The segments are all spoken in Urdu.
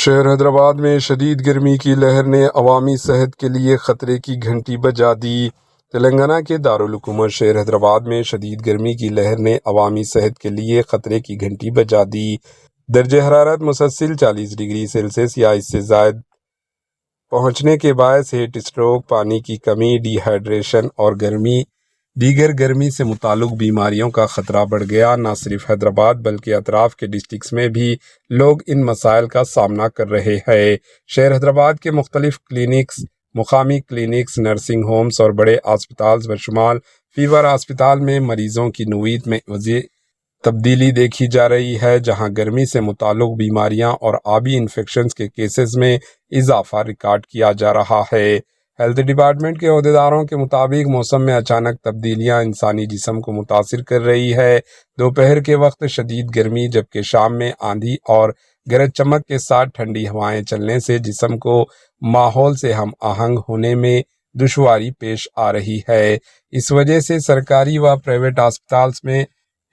شہر حیدرآباد میں شدید گرمی کی لہر نے عوامی صحت کے لیے خطرے کی گھنٹی بجا دی۔ تلنگانہ کے دارالحکومت شہر حیدرآباد میں شدید گرمی کی لہر نے عوامی صحت کے لیے خطرے کی گھنٹی بجا دی۔ درجہ حرارت مسلسل 40 ڈگری سیلسیس یا اس سے زائد پہنچنے کے باعث ہیٹ اسٹروک، پانی کی کمی، ڈی ہائیڈریشن اور دیگر گرمی سے متعلق بیماریوں کا خطرہ بڑھ گیا۔ نہ صرف حیدرآباد بلکہ اطراف کے ڈسٹرکٹس میں بھی لوگ ان مسائل کا سامنا کر رہے ہیں۔ شہر حیدرآباد کے مختلف کلینکس، مقامی کلینکس، نرسنگ ہومز اور بڑے ہسپتالز بشمول فیور ہسپتال میں مریضوں کی نوعیت میں واضح تبدیلی دیکھی جا رہی ہے، جہاں گرمی سے متعلق بیماریاں اور آبی انفیکشنز کے کیسز میں اضافہ ریکارڈ کیا جا رہا ہے۔ ہیلتھ ڈپارٹمنٹ کے عہدیداروں کے مطابق موسم میں اچانک تبدیلیاں انسانی جسم کو متاثر کر رہی ہے۔ دوپہر کے وقت شدید گرمی جبکہ شام میں آندھی اور گرج چمک کے ساتھ ٹھنڈی ہوائیں چلنے سے جسم کو ماحول سے ہم آہنگ ہونے میں دشواری پیش آ رہی ہے۔ اس وجہ سے سرکاری و پرائیویٹ ہسپتالز میں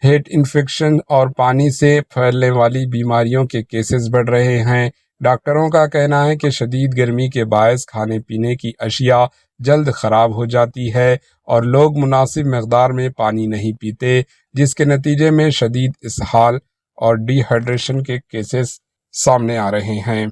ہیٹ انفیکشن اور پانی سے پھیلنے والی بیماریوں کے کیسز بڑھ رہے ہیں۔ ڈاکٹروں کا کہنا ہے کہ شدید گرمی کے باعث کھانے پینے کی اشیاء جلد خراب ہو جاتی ہے اور لوگ مناسب مقدار میں پانی نہیں پیتے، جس کے نتیجے میں شدید اسہال اور ڈی ہائیڈریشن کے کیسز سامنے آ رہے ہیں۔